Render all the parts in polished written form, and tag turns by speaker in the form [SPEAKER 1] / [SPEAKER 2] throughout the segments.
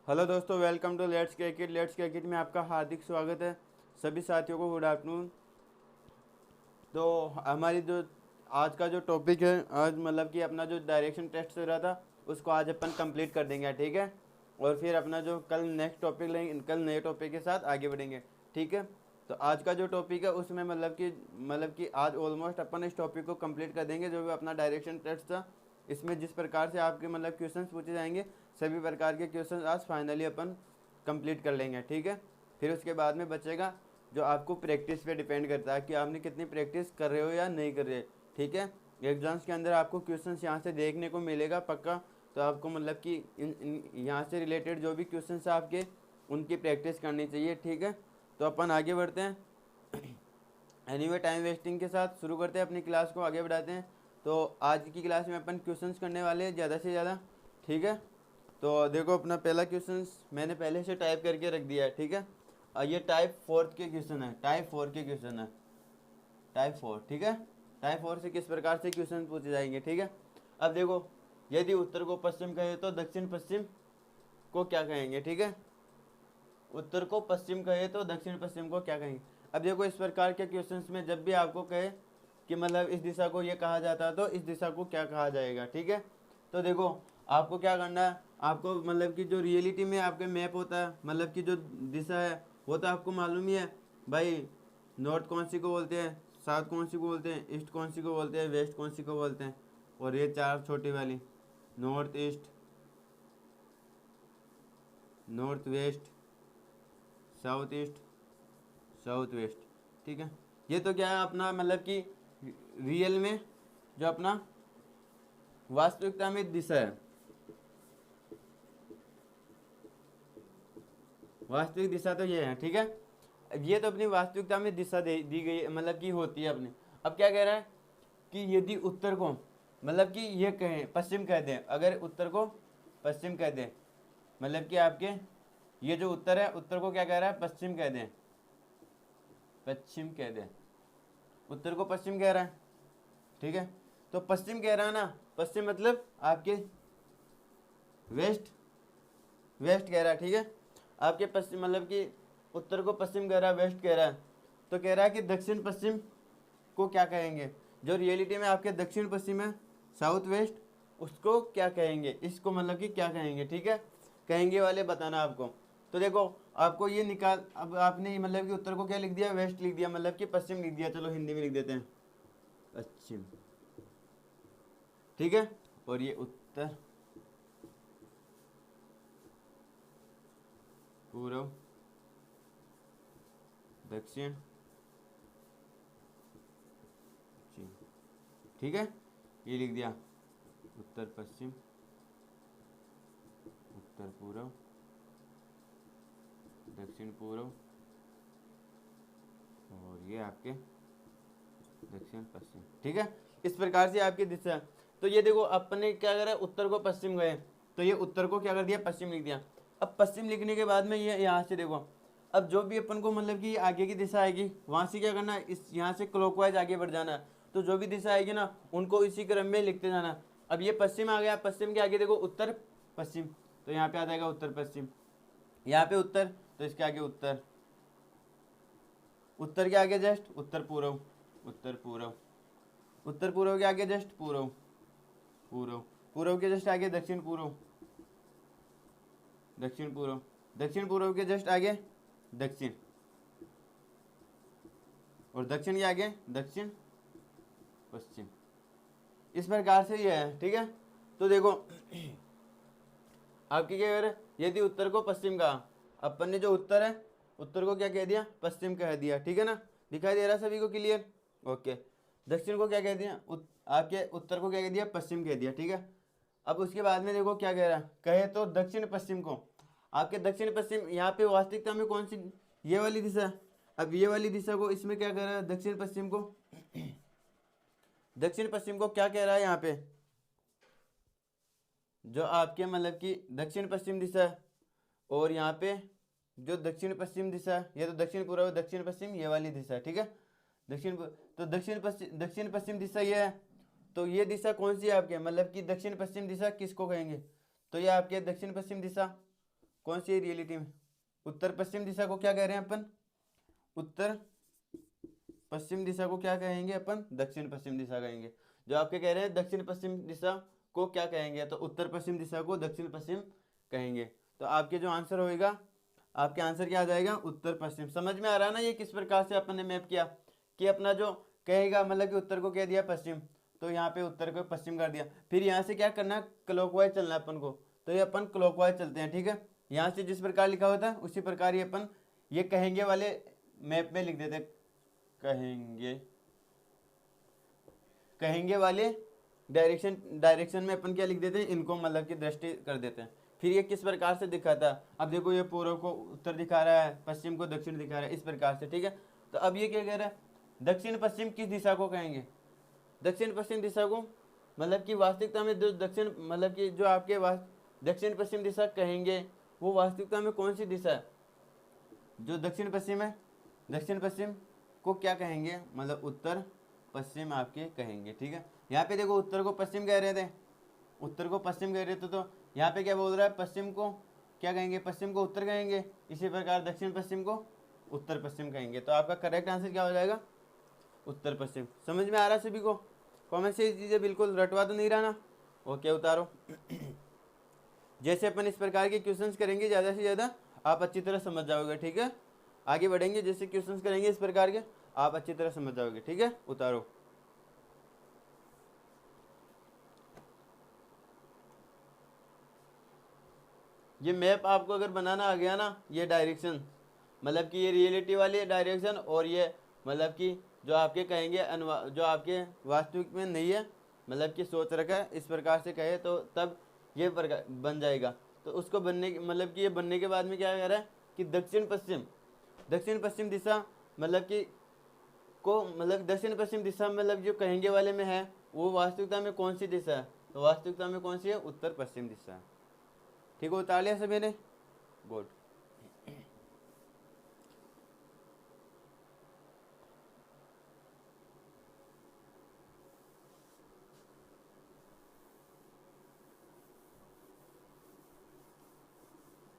[SPEAKER 1] Hello दोस्तों, welcome to let's cricket में आपका हार्दिक स्वागत है। सभी साथियों को गुड आफ्टरनून। तो हमारी जो आज का जो टॉपिक है, आज मतलब कि अपना जो डायरेक्शन टेस्ट चल रहा था उसको आज अपन कंप्लीट कर देंगे, ठीक है। और फिर अपना जो कल नेक्स्ट टॉपिक लेंगे, कल नए टॉपिक के साथ आगे बढ़ेंगे, ठीक है। तो आज का जो टॉपिक है उसमें मतलब कि आज ऑलमोस्ट अपन इस टॉपिक को कंप्लीट कर देंगे। जो भी अपना डायरेक्शन टेस्ट था, इसमें जिस प्रकार से आपके मतलब क्वेश्चंस पूछे जाएंगे, सभी प्रकार के क्वेश्चंस आज फाइनली अपन कंप्लीट कर लेंगे, ठीक है। फिर उसके बाद में बचेगा जो आपको प्रैक्टिस पे डिपेंड करता है कि आपने कितनी प्रैक्टिस कर रहे हो या नहीं कर रहे, ठीक है। एग्जाम्स के अंदर आपको क्वेश्चंस यहाँ से देखने को मिलेगा पक्का। तो आपको मतलब कि इन यहाँ से रिलेटेड जो भी क्वेश्चंस है आपके, उनकी प्रैक्टिस करनी चाहिए, ठीक है। तो अपन आगे बढ़ते हैं। एनीवे टाइम वेस्टिंग के साथ शुरू करते हैं, अपनी क्लास को आगे बढ़ाते हैं। तो आज की क्लास में अपन क्वेश्चंस करने वाले हैं ज़्यादा से ज़्यादा, ठीक है। तो देखो, अपना पहला क्वेश्चंस मैंने पहले से टाइप करके रख दिया है, ठीक है। ये टाइप फोर्थ के क्वेश्चन है, टाइप फोर के क्वेश्चन है, टाइप फोर, ठीक है। टाइप फोर से किस प्रकार से क्वेश्चन पूछे जाएंगे, ठीक है। अब देखो, यदि उत्तर को पश्चिम कहे तो दक्षिण पश्चिम को क्या कहेंगे, ठीक है। उत्तर को पश्चिम कहे तो दक्षिण पश्चिम को क्या कहेंगे। अब देखो, इस प्रकार के क्वेश्चंस में जब भी आपको कहे कि मतलब इस दिशा को ये कहा जाता है तो इस दिशा को क्या कहा जाएगा, ठीक है। तो देखो, आपको क्या करना है, आपको मतलब कि जो रियलिटी में आपके मैप होता है, मतलब कि जो दिशा है वो तो आपको मालूम ही है भाई। नॉर्थ कौन सी को बोलते हैं, साउथ कौन सी को बोलते हैं, ईस्ट कौन सी को बोलते हैं, वेस्ट कौन सी को बोलते हैं। और ये चार छोटी वाली, north east, north west, south east, south west, ठीक है। ये तो क्या है अपना मतलब कि रियल में जो अपना वास्तविकता में दिशा है, वास्तविक दिशा तो ये है, ठीक है। अब ये तो अपनी वास्तविकता में दिशा दी गई मतलब कि होती है अपने। अब क्या कह रहा है कि यदि उत्तर को मतलब कि ये कहें पश्चिम कह दें, अगर उत्तर को पश्चिम कह दें, मतलब कि आपके ये जो उत्तर है, उत्तर को क्या कह रहा है, पश्चिम कह दें, पश्चिम कह दें, उत्तर को पश्चिम कह रहा है, ठीक है। तो पश्चिम कह रहा है ना, पश्चिम मतलब आपके वेस्ट, वेस्ट कह रहा है, ठीक है। आपके पश्चिम मतलब कि उत्तर को पश्चिम कह रहा है, वेस्ट कह रहा है। तो कह रहा है कि दक्षिण पश्चिम को क्या कहेंगे, जो रियलिटी में आपके दक्षिण पश्चिम है, साउथ वेस्ट, उसको क्या कहेंगे, इसको मतलब कि क्या कहेंगे, ठीक है। कहेंगे वाले बताना आपको। तो देखो, आपको ये निकाल, अब आपने मतलब कि उत्तर को क्या लिख दिया, वेस्ट लिख दिया, मतलब कि पश्चिम लिख दिया। चलो हिंदी में लिख देते हैं, पश्चिम, ठीक है। और ये उत्तर, पूर्व, दक्षिण, पश्चिम, ठीक है। ये लिख दिया, उत्तर पश्चिम, उत्तर पूर्व, दक्षिण पूर्व, और ये आपके दक्षिण पश्चिम, ठीक है। इस प्रकार से आपकी दिशा। तो ये देखो, अपने क्या करा, उत्तर को पश्चिम गए, तो ये उत्तर को क्या कर दिया, पश्चिम लिख दिया। अब पश्चिम लिखने के बाद में ये यहाँ से देखो, अब जो भी अपन को मतलब कि आगे की दिशा आएगी वहाँ से क्या करना है, इस यहाँ से क्लॉकवाइज आगे बढ़ जाना है। तो जो भी दिशा आएगी ना, उनको इसी क्रम में लिखते जाना। अब ये पश्चिम आ गया, पश्चिम के आगे देखो उत्तर पश्चिम, तो यहाँ पे आ जाएगा उत्तर पश्चिम। यहाँ पे उत्तर, तो इसके आगे उत्तर, उत्तर के आगे जस्ट उत्तर पूर्व, उत्तर पूर्व, उत्तर पूर्व के आगे जस्ट पूर्व, पूर्व, पूर्व के जस्ट आगे दक्षिण पूर्व, दक्षिण पूर्व, दक्षिण पूर्व के जस्ट आगे दक्षिण, और दक्षिण के आगे दक्षिण पश्चिम। इस प्रकार से ये है, ठीक है। तो देखो, आपकी क्या कर, यदि उत्तर को पश्चिम कहा, अपन ने जो उत्तर है, उत्तर को क्या कह दिया, पश्चिम कह दिया, ठीक है ना। दिखाई दे रहा सभी को क्लियर, ओके। दक्षिण को क्या कह दिया, आपके उत्तर को क्या कह दिया, पश्चिम कह दिया, ठीक है। अब उसके बाद में देखो क्या कह रहा है, कहे तो दक्षिण पश्चिम को, आपके दक्षिण पश्चिम यहाँ पे वास्तविकता में कौन सी, ये वाली दिशा। अब ये वाली दिशा को इसमें क्या कह रहा है, दक्षिण पश्चिम को, दक्षिण पश्चिम को क्या कह रहा है यहाँ पे, जो आपके मतलब कि दक्षिण पश्चिम दिशा है। और यहाँ पे जो दक्षिण पश्चिम दिशा है, ये तो दक्षिण पूर्व, दक्षिण पश्चिम ये वाली दिशा है, ठीक है। तो दक्षिण पश्चिम दिशा ये है। तो ये दिशा कौन सी है आपके, मतलब कि दक्षिण पश्चिम दिशा किसको कहेंगे, तो ये आपके दक्षिण पश्चिम दिशा, कौन सी रियलिटी में? उत्तर पश्चिम दिशा को क्या कह रहे हैं अपन? उत्तर पश्चिम दिशा को क्या कहेंगे अपन? दक्षिण पश्चिम दिशा कहेंगे। जो आपके कह रहे हैं दक्षिण पश्चिम दिशा को क्या कहेंगे, तो उत्तर पश्चिम दिशा को दक्षिण पश्चिम कहेंगे। तो आपके जो आंसर होएगा, आपके आंसर क्या आ जाएगा? उत्तर पश्चिम। समझ में आ रहा है ना ये किस प्रकार से अपन ने मैप किया कि अपना जो कहेगा मतलब कि उत्तर को कह दिया पश्चिम, तो यहाँ पे उत्तर को पश्चिम कर दिया। फिर यहाँ से क्या करना, क्लॉकवाइज चलना अपन को, तो ये अपन क्लॉकवाइज चलते हैं, ठीक है। यहाँ से जिस प्रकार लिखा होता है उसी प्रकार ये अपन ये कहेंगे वाले मैप में लिख देते, कहेंगे वाले डायरेक्शन में अपन क्या लिख देते हैं, इनको मतलब की दृष्टि कर देते हैं। फिर ये किस प्रकार से दिखाता है, अब देखो ये पूर्व को उत्तर दिखा रहा है, पश्चिम को दक्षिण दिखा रहा है, इस प्रकार से, ठीक है। तो अब ये क्या कह रहा है, दक्षिण पश्चिम किस दिशा को कहेंगे? दक्षिण पश्चिम दिशा को मतलब कि वास्तविकता में जो दक्षिण मतलब कि जो आपके दक्षिण पश्चिम दिशा कहेंगे वो वास्तविकता में कौन सी दिशा है? जो दक्षिण पश्चिम है, दक्षिण पश्चिम को क्या कहेंगे, मतलब उत्तर पश्चिम आपके कहेंगे, ठीक है। यहाँ पे देखो उत्तर को पश्चिम कह रहे थे, उत्तर को पश्चिम कह रहे थे, तो यहाँ पे क्या बोल रहा है, पश्चिम को क्या कहेंगे? पश्चिम को उत्तर कहेंगे। इसी प्रकार दक्षिण पश्चिम को उत्तर पश्चिम कहेंगे। तो आपका करेक्ट आंसर क्या हो जाएगा? उत्तर पश्चिम। समझ में आ रहा है सभी को? कॉमेंट से ये चीज़ें बिल्कुल रटवा तो नहीं रहा ना? ओके, उतारो। जैसे अपन इस प्रकार के क्वेश्चंस करेंगे ज़्यादा से ज़्यादा आप अच्छी तरह समझ जाओगे, ठीक है। आगे बढ़ेंगे, जैसे क्वेश्चंस करेंगे इस प्रकार के आप अच्छी तरह समझ जाओगे, ठीक है। उतारो। ये मैप आपको अगर बनाना आ गया ना, ये डायरेक्शन मतलब कि ये रियलिटी वाली डायरेक्शन, और ये मतलब कि जो आपके कहेंगे जो आपके वास्तविक में नहीं है, मतलब कि सोच रखा है इस प्रकार से कहे, तो तब ये बन जाएगा। तो उसको बनने मतलब कि ये बनने के बाद में क्या कह रहा है कि दक्षिण पश्चिम दिशा मतलब कि को मतलब दक्षिण पश्चिम दिशा मतलब जो कहेंगे वाले में है वो वास्तविकता में कौन सी दिशा है? तो वास्तविकता में कौन सी है? उत्तर पश्चिम दिशा है। ठीक है, उतार लिया सभी ने? गुड।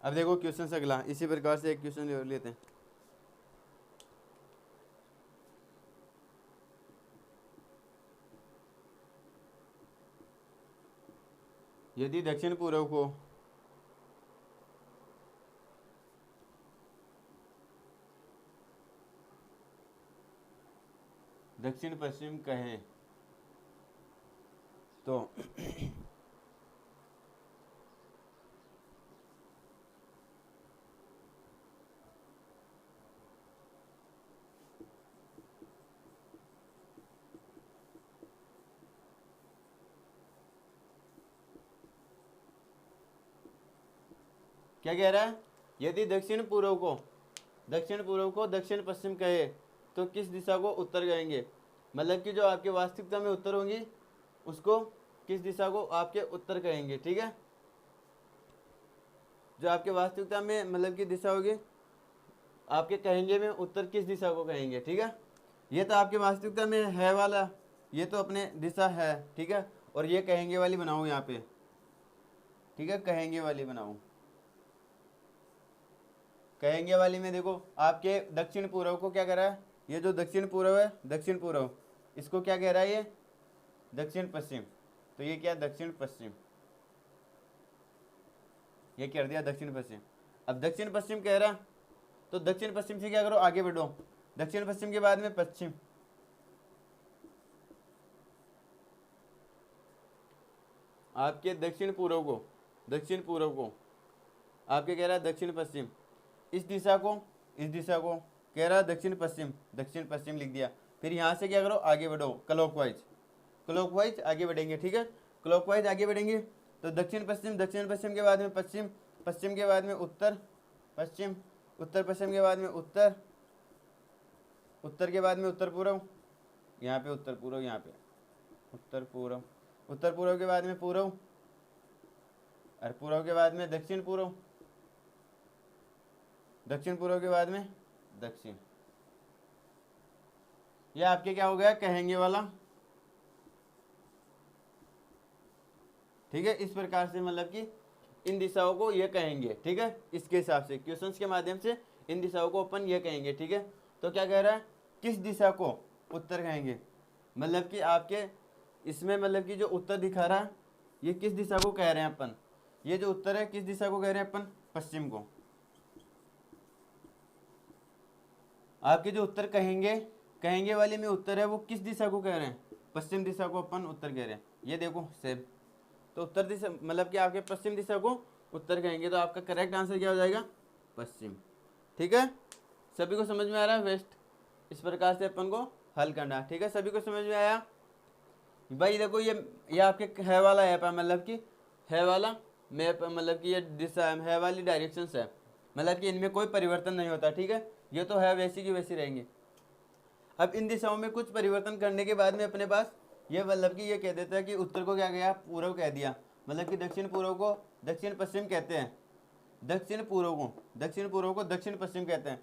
[SPEAKER 1] अब देखो क्वेश्चन अगला, इसी प्रकार से एक क्वेश्चन लेते हैं। यदि दक्षिण पूर्व को दक्षिण पश्चिम कहें तो क्या कह रहा है, यदि दक्षिण पूर्व को दक्षिण पश्चिम कहे तो किस दिशा को उत्तर कहेंगे? मतलब कि जो आपके वास्तविकता में उत्तर होंगी उसको किस दिशा को आपके उत्तर कहेंगे, ठीक है। जो आपके वास्तविकता में मतलब की दिशा होगी आपके कहेंगे में उत्तर किस दिशा को कहेंगे, ठीक है। ये तो आपके वास्तविकता में है वाला, ये तो अपने दिशा है, ठीक है। और ये कहेंगे वाली बनाऊं यहाँ पे, ठीक है, कहेंगे वाली बनाऊं। कहेंगे वाली में देखो आपके दक्षिण पूर्व को क्या कह रहा है, ये जो दक्षिण पूर्व है, दक्षिण पूर्व इसको क्या कह रहा है, ये दक्षिण पश्चिम, तो ये क्या दक्षिण पश्चिम, ये कर दिया दक्षिण पश्चिम। अब दक्षिण पश्चिम कह रहा तो दक्षिण पश्चिम से क्या करो, आगे बढ़ो, दक्षिण पश्चिम के बाद में पश्चिम, आपके दक्षिण पूर्व को आपके कह रहा है दक्षिण पश्चिम, इस दिशा को कह रहा है दक्षिण पश्चिम लिख दिया। फिर यहाँ से क्या करो, आगे बढ़ो क्लॉकवाइज आगे बढ़ेंगे, ठीक है। क्लॉकवाइज आगे बढ़ेंगे तो दक्षिण पश्चिम के बाद में पश्चिम के बाद में उत्तर पश्चिम के बाद में उत्तर के बाद में उत्तर पूर्व, यहाँ पे उत्तर पूर्व, यहाँ पे उत्तर पूर्व के बाद में पूर्व, और पूर्व के बाद में दक्षिण पूर्व के बाद में दक्षिण। ये आपके क्या हो गया, कहेंगे वाला, ठीक है। इस प्रकार से मतलब कि इन दिशाओं को ये कहेंगे, ठीक है। इसके हिसाब से क्वेश्चंस के माध्यम से इन दिशाओं को अपन ये कहेंगे, ठीक है। तो क्या कह रहा है, किस दिशा को उत्तर कहेंगे, मतलब कि आपके इसमें मतलब कि जो उत्तर दिखा रहा है ये किस दिशा को कह रहे हैं अपन, ये जो उत्तर है किस दिशा को कह रहे हैं अपन, पश्चिम को। आपके जो उत्तर कहेंगे, कहेंगे वाले में उत्तर है वो किस दिशा को कह रहे हैं, पश्चिम दिशा को अपन उत्तर कह रहे हैं। ये देखो सेब, तो उत्तर दिशा मतलब कि आपके पश्चिम दिशा को उत्तर कहेंगे, तो आपका करेक्ट आंसर क्या हो जाएगा, पश्चिम, ठीक है। सभी को समझ में आ रहा है वेस्ट, इस प्रकार से अपन को हल करना है, ठीक है। सभी को समझ में आया भाई। देखो ये आपके है वाला ऐप है, मतलब कि है वाला मैप, मतलब कि ये दिशा है वाली डायरेक्शंस है, मतलब कि इनमें कोई परिवर्तन नहीं होता, ठीक है। ये तो है वैसी की वैसी रहेंगे। अब इन दिशाओं में कुछ परिवर्तन करने के बाद में अपने पास ये मतलब कि ये कह देता है कि उत्तर को क्या गया, पूर्व कह दिया, मतलब कि दक्षिण पूर्व को दक्षिण पश्चिम कहते हैं, दक्षिण पूर्व को दक्षिण पश्चिम कहते हैं।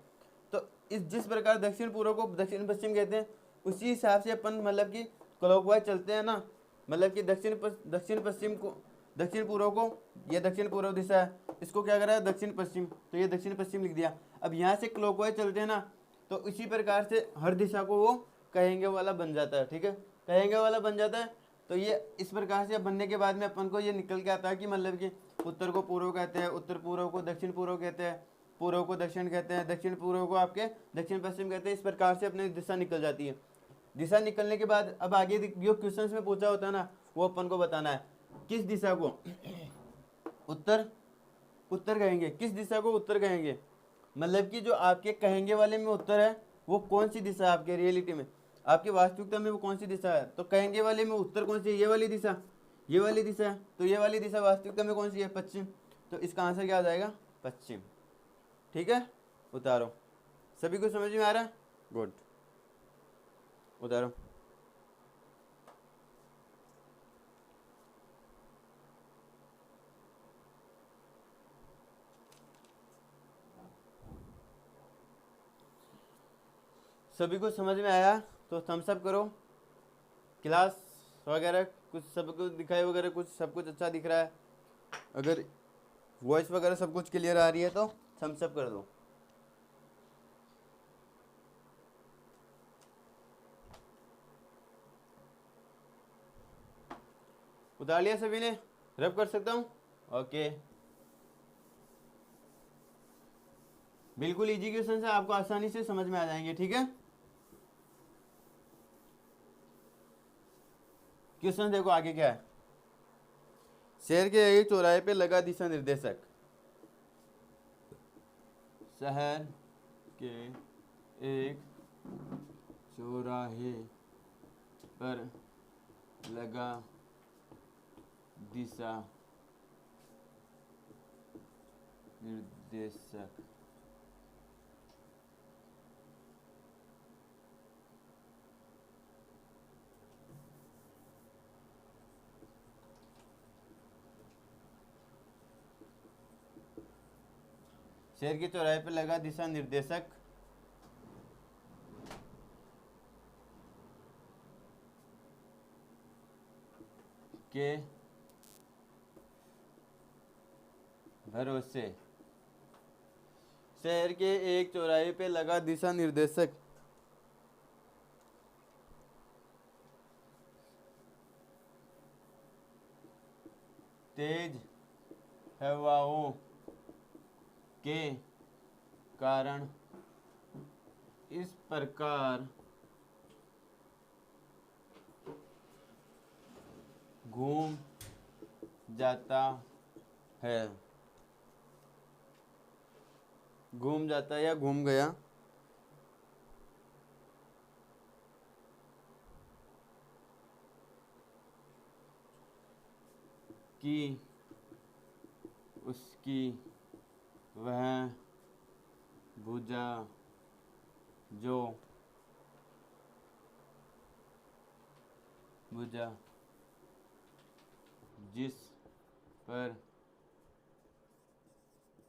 [SPEAKER 1] तो इस जिस प्रकार दक्षिण पूर्व को दक्षिण पश्चिम कहते हैं उसी हिसाब से अपन मतलब कि क्लॉकवाइज चलते हैं ना, मतलब कि दक्षिण पश्चिम को, दक्षिण पूर्व को, ये दक्षिण पूर्व दिशा है, इसको क्या करा है दक्षिण पश्चिम, तो ये दक्षिण पश्चिम लिख दिया। अब यहाँ से क्लॉकवाइज चलते हैं ना, तो इसी प्रकार से हर दिशा को वो कहेंगे वाला बन जाता है, ठीक है, कहेंगे वाला बन जाता है। तो ये इस प्रकार से बनने के बाद में अपन को ये निकल के आता है कि मतलब कि उत्तर को पूर्व कहते हैं, उत्तर पूर्व को दक्षिण पूर्व कहते हैं, पूर्व को दक्षिण कहते हैं, दक्षिण पूर्व को आपके दक्षिण पश्चिम कहते हैं। इस प्रकार से अपनी दिशा निकल जाती है। दिशा निकलने के बाद अब आगे जो क्वेश्चन में पूछा होता है ना, वो अपन को बताना है किस दिशा को उत्तर कहेंगे, किस दिशा को उत्तर कहेंगे, मतलब कि जो आपके कहेंगे वाले में उत्तर है वो कौन सी दिशा है आपके रियलिटी में, आपकी वास्तविकता में वो कौन सी दिशा है। तो कहेंगे वाले में उत्तर कौन सी है, ये वाली दिशा, ये वाली दिशा है। तो ये वाली दिशा वास्तविकता में कौन सी है, पश्चिम। तो इसका आंसर क्या आ जाएगा, पश्चिम, ठीक है। उतारो, सभी को समझ में आ रहा है, गुड, उतारो। सभी को समझ में आया तो थम्स अप करो। क्लास वगैरह कुछ सब कुछ दिखाई वगैरह कुछ सब कुछ अच्छा दिख रहा है, अगर वॉइस वगैरह सब कुछ क्लियर आ रही है तो थम्स अप कर दो। उतार लिया सभी ने, रब कर सकता हूँ, ओके। बिल्कुल इजी क्वेश्चन है, आपको आसानी से समझ में आ जाएंगे, ठीक है। क्वेश्चन देखो आगे क्या है, शहर के एक चौराहे पे लगा दिशा निर्देशक, शहर के एक चौराहे पर लगा दिशा निर्देशक शहर के चौराहे पर लगा दिशा निर्देशक के भरोसे, शहर के एक चौराहे पे लगा दिशा निर्देशक तेज हवाओं के कारण इस प्रकार घूम जाता है, घूम जाता है या घूम गया, कि उसकी वह भुजा जो भुजा जिस पर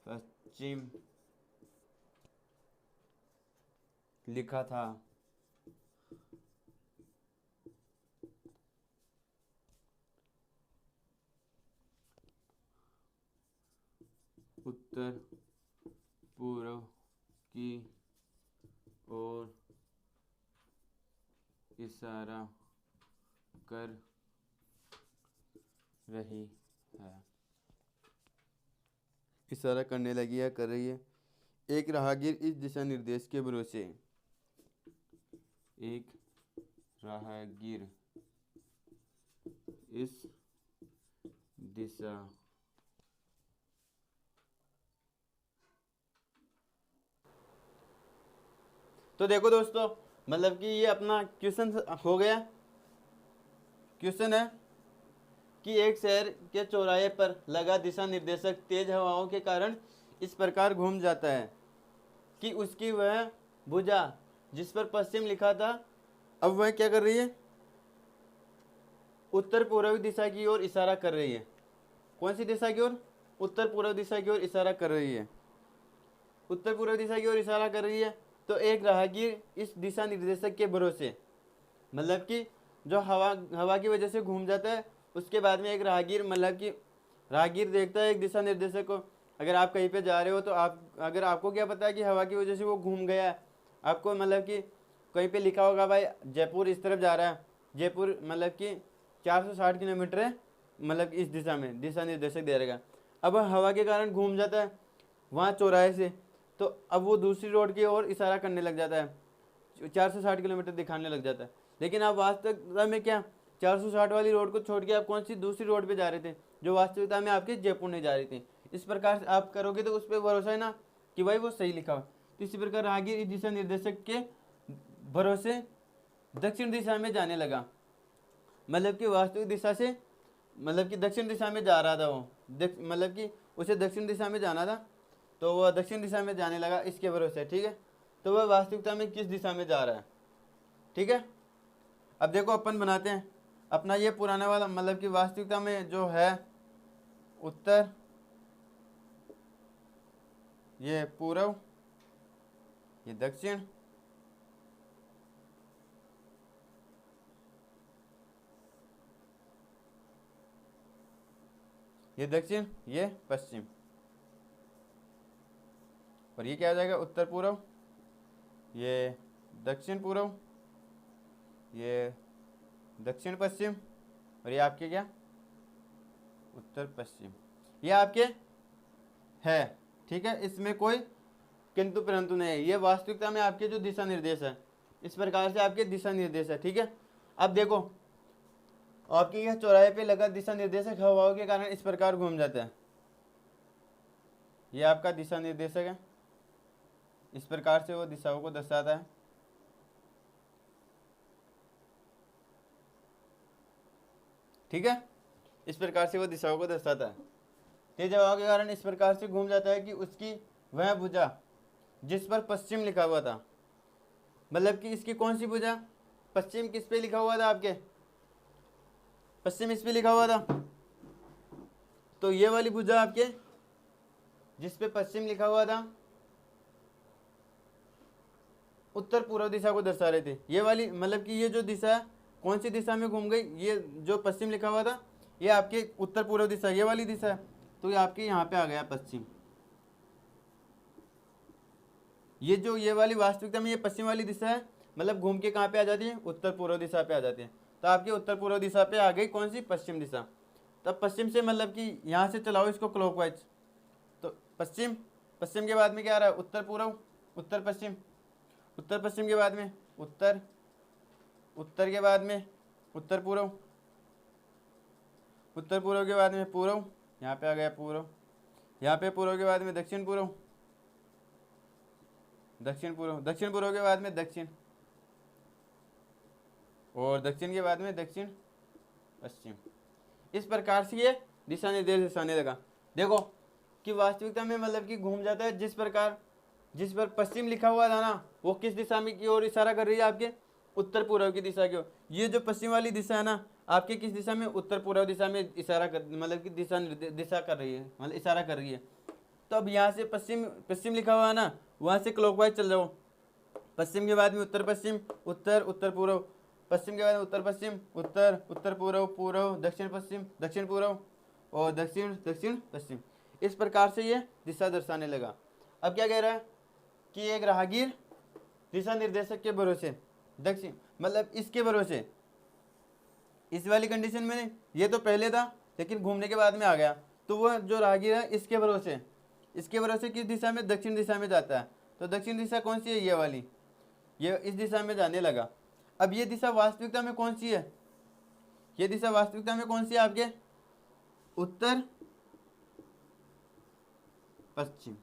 [SPEAKER 1] पश्चिम लिखा था उत्तर पूर्व की ओर इशारा कर रही है। इशारा करने लगी या कर रही है। एक राहगीर इस दिशा निर्देश के भरोसे, एक राहगीर इस दिशा तो देखो दोस्तों, मतलब कि ये अपना क्वेश्चन हो गया। क्वेश्चन है कि एक शहर के चौराहे पर लगा दिशा निर्देशक तेज हवाओं के कारण इस प्रकार घूम जाता है कि उसकी वह भुजा जिस पर पश्चिम लिखा था, अब वह क्या कर रही है, उत्तर पूर्वी दिशा की ओर इशारा कर रही है। कौन सी दिशा की ओर? उत्तर पूर्व दिशा की ओर इशारा कर रही है। उत्तर पूर्व दिशा की ओर इशारा कर रही है। तो एक राहगीर इस दिशा निर्देशक के भरोसे, मतलब कि जो हवा की वजह से घूम जाता है, उसके बाद में एक राहगीर, मतलब कि राहगीर देखता है एक दिशा निर्देशक को। अगर आप कहीं पे जा रहे हो तो अगर आपको क्या पता है कि हवा की वजह से वो घूम गया है, आपको मतलब कि कहीं पे लिखा होगा भाई जयपुर इस तरफ जा रहा है, जयपुर मतलब कि 460 किलोमीटर है, मतलब इस दिशा में दिशा निर्देशक दे रहेगा। अब हवा के कारण घूम जाता है वहाँ चौराहे से, तो अब वो दूसरी रोड की ओर इशारा करने लग जाता है, 460 किलोमीटर दिखाने लग जाता है। लेकिन आप वास्तविकता में क्या 460 वाली रोड को छोड़ के आप कौन सी दूसरी रोड पे जा रहे थे, जो वास्तविकता में आपके जयपुर नहीं जा रही थी। इस प्रकार से आप करोगे तो उस पर भरोसा है ना कि भाई वो सही लिखा हो। तो इसी प्रकार राहगीर इस दिशा निर्देशक के भरोसे दक्षिण दिशा में जाने लगा, मतलब कि वास्तविक दिशा से, मतलब कि दक्षिण दिशा में जा रहा था वो, मतलब कि उसे दक्षिण दिशा में जाना था, तो वह दक्षिण दिशा में जाने लगा इसके भरोसे। ठीक है, तो वह वास्तविकता में किस दिशा में जा रहा है। ठीक है, अब देखो अपन बनाते हैं अपना ये पुराना वाला, मतलब कि वास्तविकता में जो है उत्तर, ये पूर्व, ये दक्षिण, ये दक्षिण, ये पश्चिम, और ये क्या आ जाएगा उत्तर पूर्व, ये दक्षिण पूर्व, ये दक्षिण पश्चिम, और ये आपके क्या उत्तर पश्चिम। ये आपके है। ठीक है, इसमें कोई किंतु परंतु नहीं है, ये वास्तविकता में आपके जो दिशा निर्देश है, इस प्रकार से आपके दिशा निर्देश है। ठीक है, अब देखो आपके यह चौराहे पे लगा दिशा निर्देशक हवाओं के कारण इस प्रकार घूम जाता है, ये आपका दिशा निर्देशक है, इस प्रकार से वो दिशाओं को दर्शाता है। ठीक है, इस प्रकार से वो दिशाओं को दर्शाता है। तेज हवाओं के कारण इस प्रकार से घूम जाता है कि उसकी वह भुजा जिस पर पश्चिम लिखा हुआ था, मतलब कि इसकी कौन सी भुजा, पश्चिम किस पे लिखा हुआ था आपके, पश्चिम इस पे लिखा हुआ था, तो ये वाली भुजा आपके जिस पे पश्चिम लिखा हुआ था उत्तर पूर्व दिशा को दर्शा रहे थे। ये वाली मतलब कि ये जो दिशा है कौन सी दिशा में घूम गई, ये जो पश्चिम लिखा हुआ था ये आपके उत्तर पूर्व दिशा, ये वाली दिशा है, तो ये आपके यहाँ पे आ गया पश्चिम। ये जो ये वाली वास्तविकता में ये पश्चिम वाली दिशा है, मतलब घूम के कहाँ पे आ जाती है, उत्तर पूर्व दिशा पे आ जाती है। तो आपकी उत्तर पूर्व दिशा पे आ गई कौन सी, पश्चिम दिशा। तब पश्चिम से मतलब कि यहाँ से चलाओ इसको क्लॉकवाइज, तो पश्चिम, पश्चिम के बाद में क्या आ रहा है, उत्तर पूर्व, उत्तर पश्चिम, उत्तर पश्चिम के बाद में उत्तर, उत्तर के बाद में उत्तर पूर्व, उत्तर पूर्व के बाद में पूर्व, यहाँ पे आ गया पूर्व, यहाँ पे पूर्व के बाद में दक्षिण पूर्व, दक्षिण पूर्व, दक्षिण पूर्व के बाद में दक्षिण, और दक्षिण के बाद में दक्षिण पश्चिम। इस प्रकार से ये दिशा निर्देश आने लगा। देखो कि वास्तविकता में मतलब कि घूम जाता है जिस प्रकार, जिस पर पश्चिम लिखा हुआ था ना, वो किस दिशा में की ओर इशारा कर रही है, आपके उत्तर पूर्व की दिशा की ओर। ये जो पश्चिम वाली दिशा है ना, आपके किस दिशा में, उत्तर पूर्व दिशा में इशारा कर, मतलब कि दिशा कर रही है, मतलब इशारा कर रही है। तो अब यहाँ से पश्चिम, पश्चिम लिखा हुआ है ना, वहाँ से क्लॉकवाइज चल जाओ, पश्चिम के बाद में उत्तर पश्चिम, उत्तर उत्तर पूर्व, पश्चिम के बाद में उत्तर पश्चिम, उत्तर उत्तर पूर्व, पूर्व दक्षिण पश्चिम, दक्षिण पूर्व, और दक्षिण दक्षिण पश्चिम। इस प्रकार से ये दिशा दर्शाने लगा। अब क्या कह रहा है कि एक राहगीर दिशा निर्देशक के भरोसे दक्षिण, मतलब इसके भरोसे, इस वाली कंडीशन में नहीं, ये तो पहले था लेकिन घूमने के बाद में आ गया, तो वो जो राहगीर है इसके भरोसे किस दिशा में, दक्षिण दिशा में जाता है। तो दक्षिण दिशा कौन सी है, ये वाली, ये इस दिशा में जाने लगा। अब ये दिशा वास्तविकता में कौन सी है, ये दिशा वास्तविकता में कौन सी है आपके, उत्तर पश्चिम।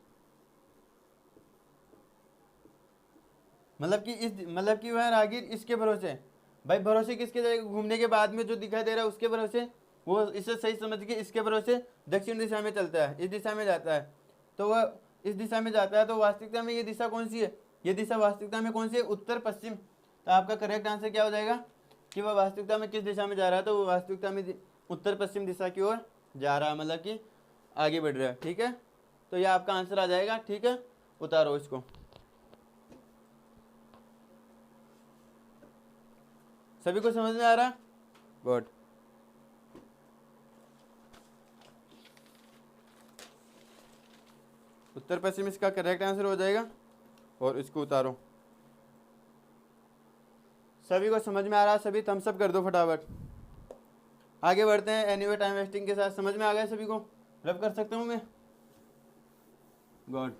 [SPEAKER 1] मतलब कि वह राहगीर इसके भरोसे, भाई भरोसे किसके जाएगा, घूमने के बाद में जो दिखाई दे रहा है उसके भरोसे, वो इसे सही समझ के इसके भरोसे दक्षिण दिशा में चलता है, इस दिशा में जाता है। तो वह इस दिशा में जाता है, तो वास्तविकता में ये दिशा कौन सी है, ये दिशा वास्तविकता में कौन सी है, उत्तर पश्चिम। तो आपका करेक्ट आंसर क्या हो जाएगा कि वह वास्तविकता में किस दिशा में जा रहा है, तो वो वास्तविकता में उत्तर पश्चिम दिशा की ओर जा रहा है, मतलब कि आगे बढ़ रहा है। ठीक है, तो यह आपका आंसर आ जाएगा। ठीक है, उतारो इसको। सभी को समझ में आ रहा, गुड। उत्तर पश्चिम इसका करेक्ट आंसर हो जाएगा, और इसको उतारो। सभी को समझ में आ रहा, सभी थम्स अप कर दो फटाफट। आगे बढ़ते हैं एनीवे टाइम वेस्टिंग के साथ। समझ में आ गया सभी को, रब कर सकता हूँ मैं, गुड।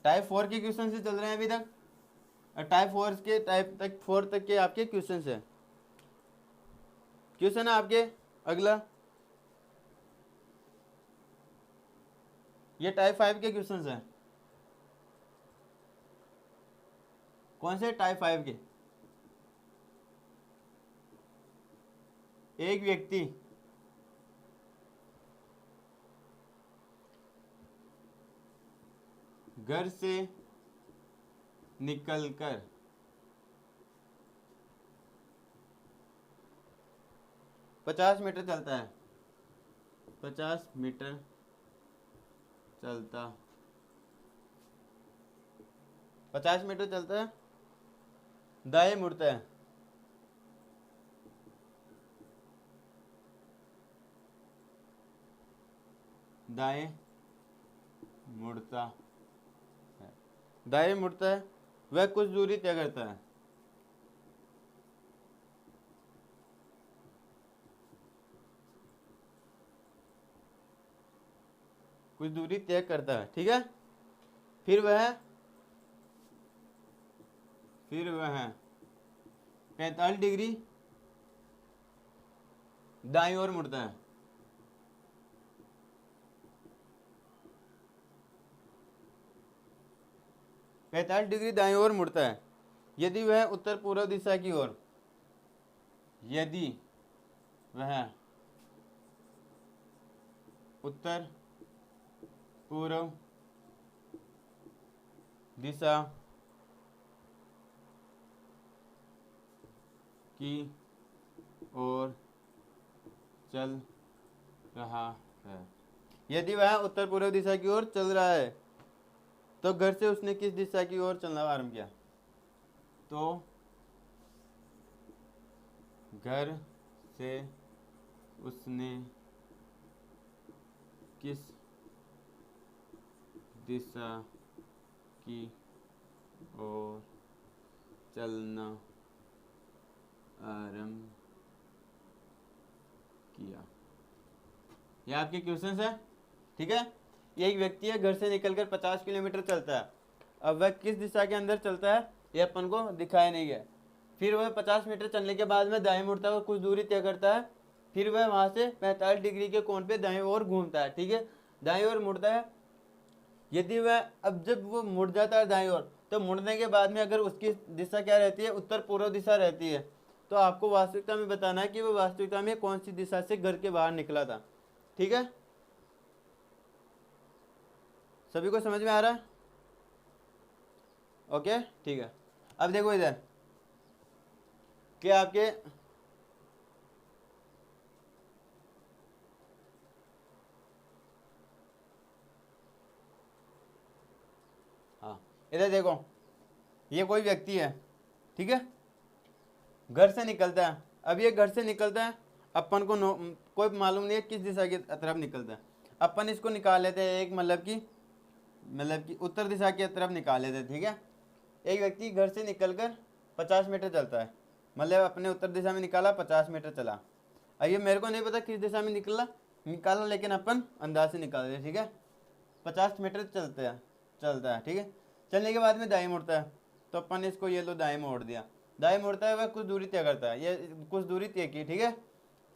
[SPEAKER 1] टाइप 4 के क्वेश्चन से चल रहे हैं अभी तक, टाइप 4 के टाइप 4 तक के आपके क्वेश्चन है। क्वेश्चन है आपके अगला, ये टाइप 5 के क्वेश्चन है। कौन से, टाइप 5 के। एक व्यक्ति घर से निकलकर 50 मीटर चलता है, 50 मीटर चलता, 50 मीटर चलता है, दाएं मुड़ता है, दाएं मुड़ता है, दाएं मुड़ता है, वह कुछ दूरी तय करता है, कुछ दूरी तय करता है। ठीक है, फिर वह 45 डिग्री दाईं ओर मुड़ता है, 45 डिग्री दाईं ओर मुड़ता है यदि वह उत्तर पूर्व दिशा की ओर, यदि वह उत्तर पूर्व दिशा की ओर चल रहा है। यदि वह उत्तर पूर्व दिशा की ओर चल रहा है, तो घर से उसने किस दिशा की ओर चलना आरंभ किया, तो घर से उसने किस दिशा की ओर चलना आरंभ किया। यह आपके क्वेश्चन है। ठीक है, ये एक व्यक्ति है, घर से निकलकर 50 किलोमीटर चलता है। अब वह किस दिशा के अंदर चलता है ये अपन को दिखाया नहीं गया। फिर वह 50 मीटर चलने के बाद में दाएं मुड़ता है, कुछ दूरी तय करता है, फिर वह वहां से 45 डिग्री के कोण पे दाएं ओर घूमता है। ठीक है, दाएं ओर मुड़ता है। यदि वह, अब जब वो मुड़ जाता है दाएं ओर, तो मुड़ने के बाद में अगर उसकी दिशा क्या रहती है, उत्तर पूर्व दिशा रहती है, तो आपको वास्तविकता में बताना है कि वो वास्तविकता में कौन सी दिशा से घर के बाहर निकला था। ठीक है, सभी को समझ में आ रहा है, ओके। ठीक है, अब देखो इधर कि आपके हाँ, इधर देखो, ये कोई व्यक्ति है, ठीक है, घर से निकलता है। अब ये घर से निकलता है, अपन को कोई मालूम नहीं है किस दिशा की तरफ निकलता है। अपन इसको निकाल लेते हैं एक मतलब कि उत्तर दिशा की तरफ निकाल लेते हैं। ठीक है, एक व्यक्ति घर से निकलकर 50 मीटर चलता है, मतलब अपने उत्तर दिशा में निकाला, 50 मीटर चला। अब ये मेरे को नहीं पता किस दिशा में निकाला, लेकिन अपन अंदाज से निकाल रहे। ठीक है, 50 मीटर चलता है। ठीक है, चलने के बाद में दाएं मुड़ता है, तो अपन ने इसको ये लो दाएं मोड़ दिया। दाएं मुड़ता है, वह कुछ दूरी तय करता है, ये कुछ दूरी तय की। ठीक है,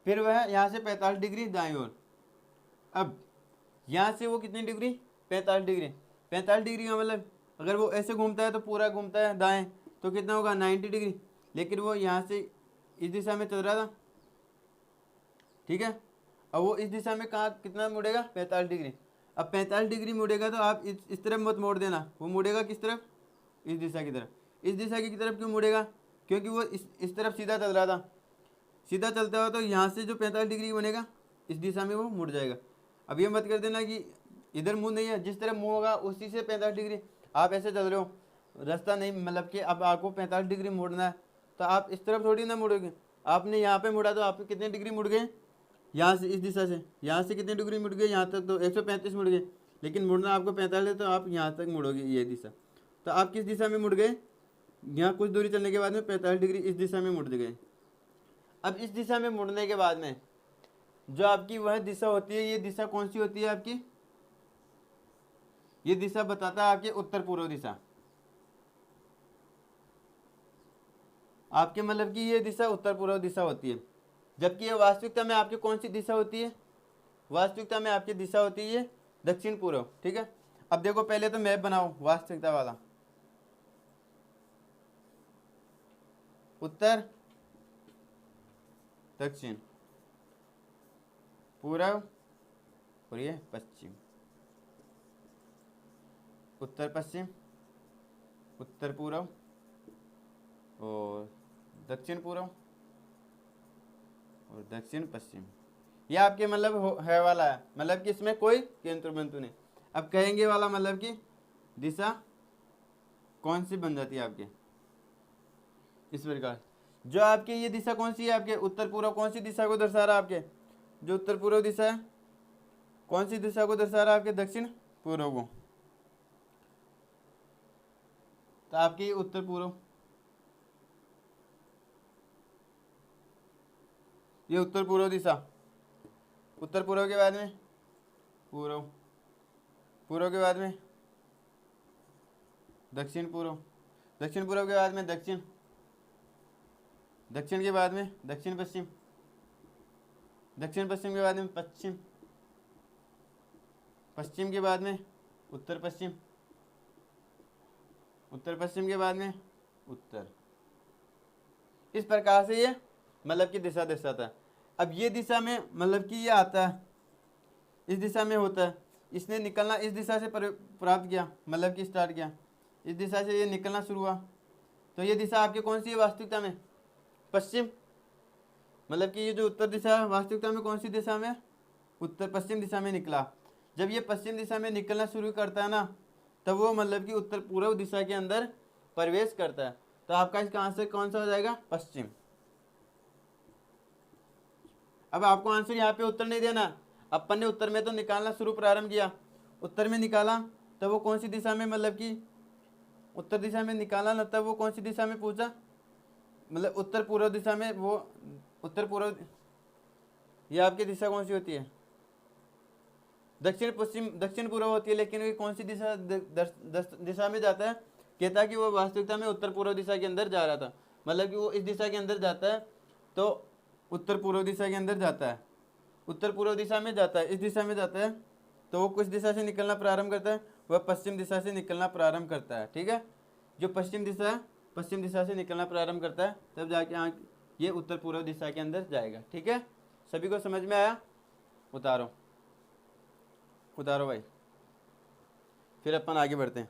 [SPEAKER 1] फिर वह यहाँ से 45 डिग्री दाएं ओर। अब यहाँ से वो कितनी डिग्री, 45 डिग्री। 45 डिग्री का मतलब अगर वो ऐसे घूमता है तो पूरा घूमता है दाएं, तो कितना होगा 90 डिग्री। लेकिन वो यहाँ से इस दिशा में चल रहा था। ठीक है, अब वो इस दिशा में कहाँ कितना मुड़ेगा, 45 डिग्री। अब 45 डिग्री मुड़ेगा तो आप इस तरफ मत मोड़ देना, वो मुड़ेगा किस तरफ, इस दिशा की तरफ। इस दिशा की तरफ क्यों मुड़ेगा, क्योंकि वो इस तरफ सीधा चल रहा था। सीधा चलता हुआ तो यहाँ से जो 45 डिग्री बनेगा इस दिशा में वो मुड़ जाएगा। अब ये मत कर देना कि इधर मुँह नहीं है, जिस तरफ मुँह होगा उसी से 45 डिग्री। आप ऐसे चल रहे हो, रास्ता नहीं, मतलब कि अब आपको 45 डिग्री मुड़ना है, तो आप इस तरफ थोड़ी ना मुड़ोगे। आपने यहाँ पे मुड़ा तो आप कितने डिग्री मुड़ गए, यहाँ से इस दिशा से, यहाँ से कितने डिग्री मुड़ गए, यहाँ तक तो 135 मुड़ गए। लेकिन मुड़ना आपको 45 है, तो आप यहाँ तक मुड़ोगे, ये दिशा। तो आप किस दिशा में मुड़ गए, यहाँ कुछ दूरी चलने के बाद में 45 डिग्री इस दिशा में मुड़ गए। अब इस दिशा में मुड़ने के बाद में जो आपकी वह दिशा होती है, ये दिशा कौन सी होती है आपकी, ये दिशा बताता है आपके उत्तर पूर्व दिशा। आपके मतलब कि ये दिशा उत्तर पूर्व दिशा होती है, जबकि ये वास्तविकता में आपकी कौन सी दिशा होती है, वास्तविकता में आपकी दिशा होती है दक्षिण पूर्व। ठीक है, अब देखो पहले तो मैप बनाओ वास्तविकता वाला, उत्तर दक्षिण पूर्व और ये पश्चिम, उत्तर पश्चिम, उत्तर पूर्व और दक्षिण पूर्व और दक्षिण पश्चिम। ये आपके मतलब है वाला है, मतलब कि इसमें कोई केंद्र बिंदु नहीं। अब कहेंगे वाला मतलब कि दिशा कौन सी बन जाती है आपके इस प्रकार। जो आपकी ये दिशा कौन सी है, आपके उत्तर पूर्व कौन सी दिशा को दर्शा रहा है, आपके जो उत्तर पूर्व दिशा है कौन सी दिशा को दर्शा रहा है, आपके दक्षिण पूर्व को। तो आपकी उत्तर पूर्व, ये उत्तर पूर्व दिशा। उत्तर पूर्व के बाद में पूर्व, पूर्व के बाद में दक्षिण पूर्व, दक्षिण पूर्व के बाद में दक्षिण, दक्षिण के बाद में दक्षिण पश्चिम, दक्षिण पश्चिम के बाद में पश्चिम, पश्चिम के बाद में उत्तर पश्चिम, उत्तर पश्चिम के बाद में उत्तर। इस प्रकार से ये मतलब की दिशा दर्शाता है। अब ये दिशा में मतलब कि ये आता है, इस दिशा में होता है, इसने निकलना इस दिशा से प्राप्त किया, मतलब कि स्टार्ट किया, इस दिशा से ये निकलना शुरू हुआ। तो ये दिशा आपकी कौन सी है वास्तविकता में, पश्चिम। मतलब कि ये जो उत्तर दिशा है वास्तविकता में कौन सी दिशा में, उत्तर पश्चिम दिशा में निकला। जब ये पश्चिम दिशा में निकलना शुरू करता है ना, तब वो मतलब कि उत्तर पूर्व दिशा के अंदर प्रवेश करता है। तो आपका इसका आंसर कौन सा हो जाएगा, पश्चिम। अब आपको आंसर यहाँ पे उत्तर नहीं देना, अपन ने उत्तर में तो निकालना शुरू प्रारंभ किया, उत्तर में निकाला तब वो कौन सी दिशा में, मतलब कि उत्तर दिशा में निकाला ना, तब वो कौन सी दिशा में पूछा, मतलब उत्तर पूर्व दिशा में। वो उत्तर पूर्व, ये आपकी दिशा कौन सी होती है, दक्षिण पश्चिम, दक्षिण पूर्व होती है। लेकिन ये कौन सी दिशा दिशा में जाता है, कहता है कि वो वास्तविकता में उत्तर पूर्व दिशा के अंदर जा रहा था, मतलब कि वो इस दिशा के अंदर जाता है, तो उत्तर पूर्व दिशा के अंदर जाता है, उत्तर पूर्व दिशा में जाता है, इस दिशा में जाता है, तो वो कुछ दिशा से निकलना प्रारंभ करता है, वह पश्चिम दिशा से निकलना प्रारंभ करता है। ठीक है, जो पश्चिम दिशा है, पश्चिम दिशा से निकलना प्रारंभ करता है, तब जाके ये उत्तर पूर्व दिशा के अंदर जाएगा। ठीक है, सभी को समझ में आया, उतारो उतारो भाई, फिर अपन आगे बढ़ते हैं।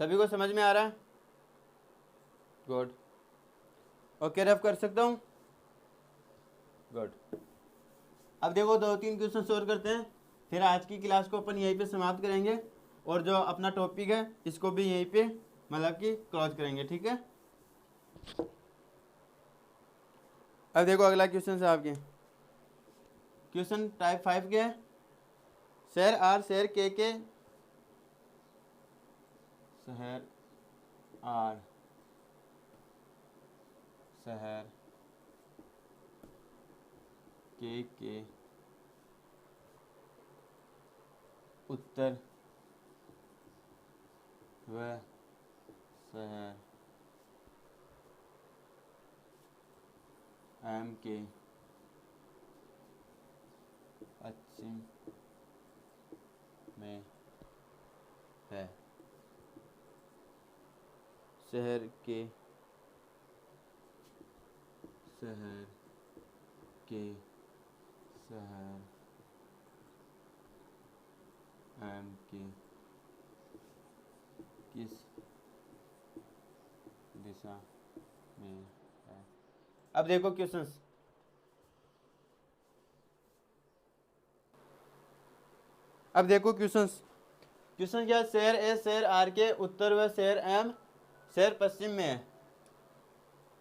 [SPEAKER 1] सभी को समझ में आ रहा है, गुड। ओके, रफ कर सकता हूँ? गुड। अब देखो 2-3 क्वेश्चन सोल्व करते हैं, फिर आज की क्लास को अपन यहीं पे समाप्त करेंगे और जो अपना टॉपिक है इसको भी यहीं पे मतलब कि क्लोज करेंगे, ठीक है। अब देखो अगला क्वेश्चन है आपके, क्वेश्चन टाइप 5 के है। शहर आर शहर के शहर आर शहर के उत्तर व शहर एम के पश्चिम में है। शहर शहर एम के किस दिशा में है। अब देखो क्वेश्चंस, क्वेश्चन क्या है? शहर ए शहर आर के उत्तर व शहर एम शहर पश्चिम में है।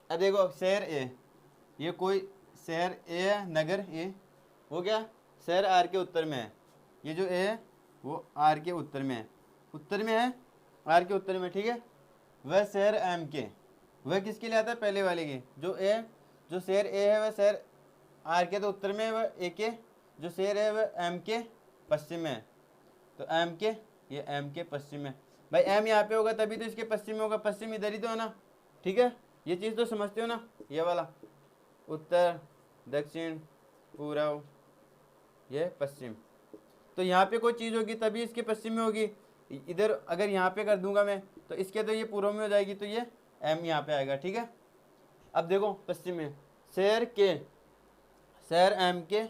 [SPEAKER 1] अब देखो शहर ए, ये कोई शहर ए है, नगर ए हो गया, शहर आर के उत्तर में है। ये जो ए है वो आर के उत्तर में है, आर के उत्तर में, ठीक है। वह शहर एम के, वह किसके लिए आता है? पहले वाले के। जो शहर ए है वह शहर आर के तो उत्तर में है, वह ए के जो शहर है वह एम के पश्चिम में है। तो एम के, ये एम के पश्चिम में भाई, एम यहाँ पे होगा तभी तो इसके पश्चिम में होगा, पश्चिम इधर ही तो है ना, ठीक है। ये चीज़ तो समझते हो ना, ये वाला उत्तर दक्षिण पूर्व ये पश्चिम। तो यहाँ पे कोई चीज़ होगी तभी इसके पश्चिम में होगी। इधर अगर यहाँ पे कर दूंगा मैं तो इसके तो ये पूर्व में हो जाएगी, तो ये एम यहाँ पे आएगा, ठीक है। अब देखो पश्चिम में शहर एम के,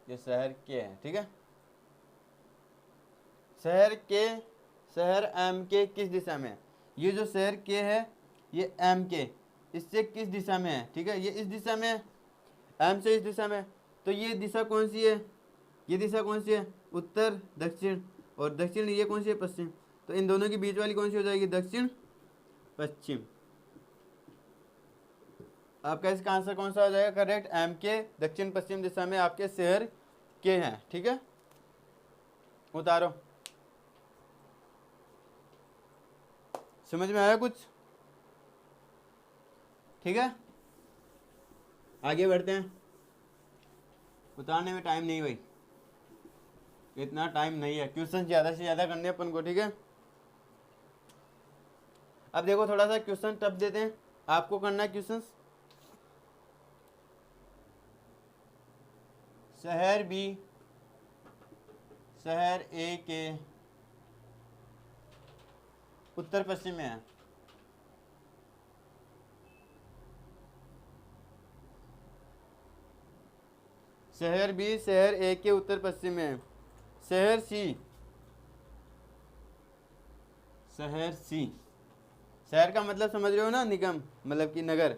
[SPEAKER 1] ये शहर के है, ठीक है। शहर एम के किस दिशा में है? ये जो शहर के है ये एम के इससे किस दिशा में है, ठीक है। ये इस दिशा में है, एम से इस दिशा में, तो ये दिशा कौन सी है? ये दिशा कौन सी है? उत्तर दक्षिण, और दक्षिण ये कौन सी है? पश्चिम। तो इन दोनों के बीच वाली कौन सी हो जाएगी? दक्षिण पश्चिम। आपका इसका आंसर कौन सा हो जाएगा? करेक्ट, एम के दक्षिण पश्चिम दिशा में आपके शहर के हैं, ठीक है। उतारो, समझ में आया कुछ? ठीक है, आगे बढ़ते हैं। उतारने में टाइम नहीं भाई, इतना टाइम नहीं है, क्वेश्चन ज़्यादा से ज़्यादा करने अपन को, ठीक है। अब देखो थोड़ा सा क्वेश्चन टफ देते हैं, आपको करना है क्वेश्चन। शहर बी शहर ए के उत्तर पश्चिम में है। शहर बी शहर ए के उत्तर पश्चिम में है। शहर सी शहर का मतलब समझ रहे हो ना, निगम मतलब कि नगर।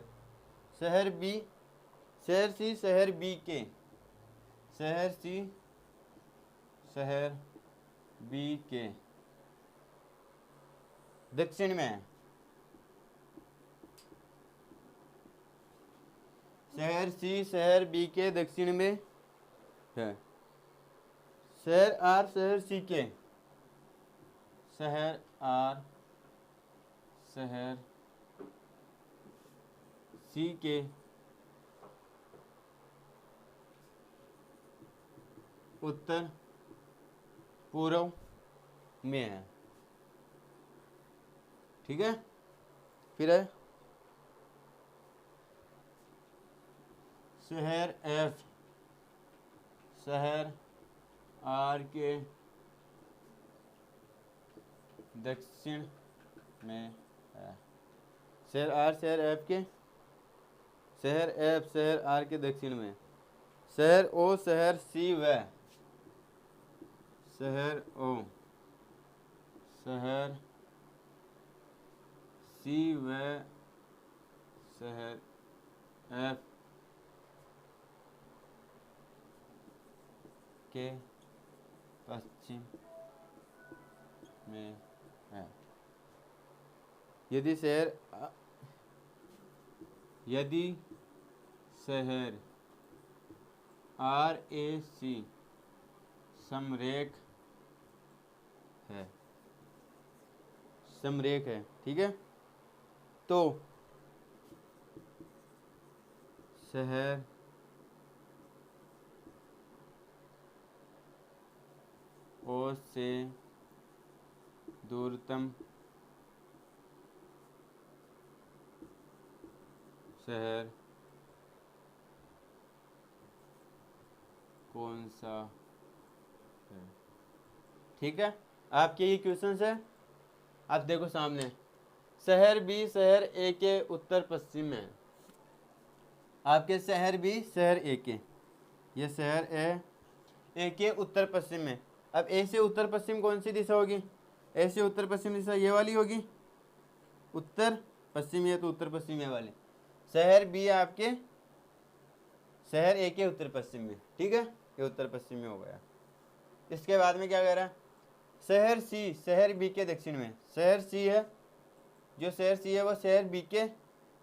[SPEAKER 1] शहर सी शहर बी के, शहर सी शहर बी के दक्षिण में है। शहर सी शहर बी के दक्षिण में है। शहर आर शहर सी के, शहर आर शहर सी के उत्तर पूर्व में है, ठीक है। फिर है शहर एफ शहर आर के दक्षिण में है। शहर आर शहर एफ के, शहर एफ शहर आर के दक्षिण में। शहर ओ शहर सी व शहर ओ शहर सी व शहर एफ के पश्चिम में है। यदि शहर RAC समरेख है, ठीक है, तो शहर ओ से दूरतम शहर कौन सा है? ठीक है, आपके ये क्वेश्चन है। आप देखो सामने, शहर बी शहर ए के उत्तर पश्चिम में। आपके शहर बी शहर ए के, ये शहर ए के उत्तर पश्चिम में। अब ए से उत्तर पश्चिम कौन सी दिशा होगी? ए से उत्तर पश्चिम दिशा ये वाली होगी, उत्तर पश्चिम, है तो उत्तर पश्चिम ये वाली। शहर बी आपके शहर ए के उत्तर पश्चिम में, ठीक है, ये उत्तर पश्चिम में हो गया। इसके बाद में क्या कह रहा है? शहर सी शहर बी के दक्षिण में। शहर सी है, जो शहर सी है वो शहर बी के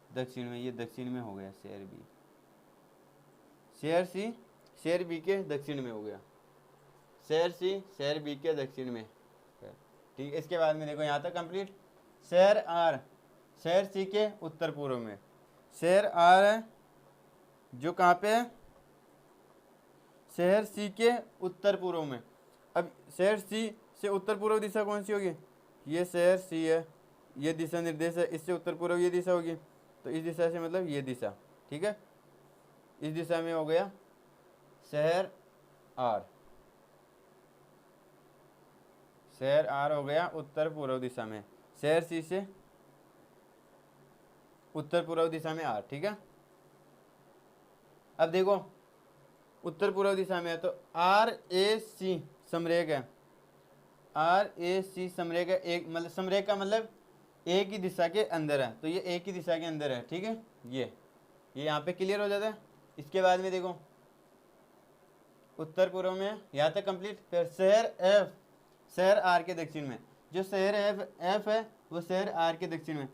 [SPEAKER 1] दक्षिण में, ये दक्षिण में हो गया शहर बी। शहर सी शहर बी के दक्षिण में हो गया, शहर सी शहर बी के दक्षिण में, ठीक है। इसके बाद में देखो यहाँ तक कंप्लीट। शहर आर शहर सी के उत्तर पूर्व में। शहर आर है जो कहाँ पे है? शहर सी के उत्तर पूर्व में। अब शहर सी से उत्तर पूर्व दिशा कौन सी होगी? ये शहर सी है, ये दिशा निर्देश है, इससे उत्तर पूर्व ये दिशा होगी, तो इस दिशा से मतलब ये दिशा, ठीक है, इस दिशा में हो गया शहर आर। शहर आर हो गया उत्तर पूर्व दिशा में, शहर सी से उत्तर पूर्व दिशा में आर, ठीक है। अब देखो उत्तर पूर्व दिशा में है तो RAC समरेख है, RAC समरेख है, एक मतलब समरेख का मतलब एक ही दिशा के अंदर है, तो ये एक ही दिशा के अंदर है, ठीक है। ये यहाँ पे क्लियर हो जाता है। इसके बाद में देखो उत्तर पूर्व में यहाँ तक कंप्लीट। फिर शहर एफ शहर आर के दक्षिण में, जो शहर एफ है वो शहर आर के दक्षिण में।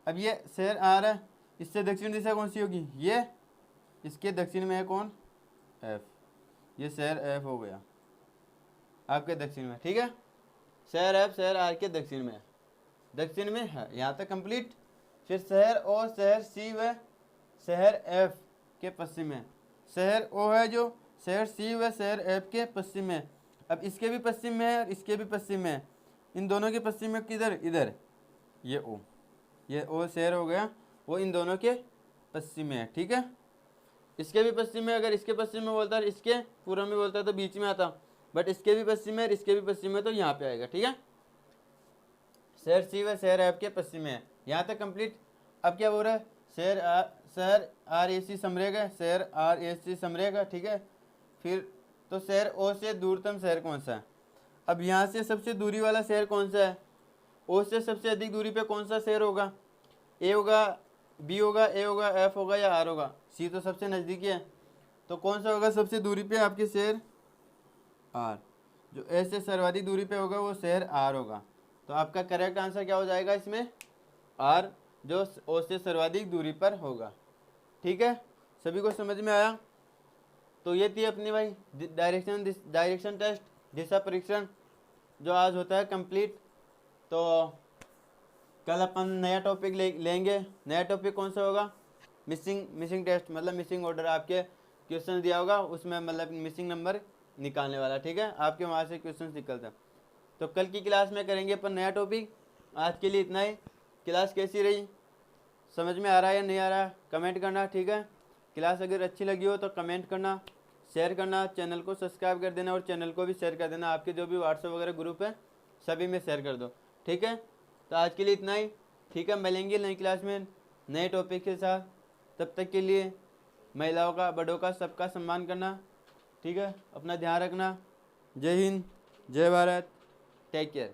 [SPEAKER 1] अब ये शहर आर है, इससे दक्षिण दिशा कौन सी होगी? ये इसके दक्षिण में है कौन? एफ, ये शहर एफ हो गया आपके दक्षिण में, ठीक है। शहर एफ शहर आर के दक्षिण में है, यहाँ तक कंप्लीट। फिर शहर ओ शहर सी व शहर एफ के पश्चिम में। शहर ओ है जो शहर सी व शहर एफ के पश्चिम में। अब इसके भी पश्चिम में है और इसके भी पश्चिम में है, इन दोनों के पश्चिम में किधर? इधर, ये ओ शहर हो गया, वो इन दोनों के पश्चिम में है, ठीक है। इसके भी पश्चिम में, अगर इसके पश्चिम में बोलता है, इसके पूर्व में बोलता है तो बीच में आता, बट इसके भी पश्चिम में और इसके भी पश्चिम में तो यहाँ पे आएगा, ठीक है। शहर सी व शहर एफ के पश्चिम में है, यहाँ तक कंप्लीट। अब क्या बोल रहा है? शहर RAC समरेख है, शहर RAC समरेख है, ठीक है। फिर तो शहर ओ से दूरतम शहर कौन सा है? अब यहाँ से सबसे दूरी वाला शहर कौन सा है? ओ से सबसे अधिक दूरी पे कौन सा शहर होगा? ए होगा, बी होगा, ए होगा, एफ होगा या आर होगा? सी तो सबसे नज़दीकी है, तो कौन सा होगा सबसे दूरी पे आपके शहर? आर। जो ए से सर्वाधिक दूरी पे होगा वो शहर आर होगा, तो आपका करेक्ट आंसर क्या हो जाएगा इसमें? आर, जो ओ से सर्वाधिक दूरी पर होगा, ठीक है। सभी को समझ में आया? तो ये थी अपनी भाई डायरेक्शन टेस्ट, दिशा परीक्षण, जो आज होता है कंप्लीट। तो कल अपन नया टॉपिक लेंगे। नया टॉपिक कौन सा होगा? मिसिंग टेस्ट, मतलब मिसिंग ऑर्डर। आपके क्वेश्चन दिया होगा उसमें मतलब मिसिंग नंबर निकालने वाला, ठीक है, आपके वहाँ से क्वेश्चन निकलता है। तो कल की क्लास में करेंगे अपन नया टॉपिक। आज के लिए इतना ही। क्लास कैसी रही, समझ में आ रहा है या नहीं आ रहा है, कमेंट करना, ठीक है। क्लास अगर अच्छी लगी हो तो कमेंट करना, शेयर करना, चैनल को सब्सक्राइब कर देना और चैनल को भी शेयर कर देना। आपके जो भी व्हाट्सएप वगैरह ग्रुप है सभी में शेयर कर दो, ठीक है। तो आज के लिए इतना ही, ठीक है। मिलेंगे नई क्लास में नए टॉपिक के साथ। तब तक के लिए महिलाओं का, बड़ों का, सबका सम्मान करना, ठीक है। अपना ध्यान रखना। जय हिंद, जय भारत, टेक केयर।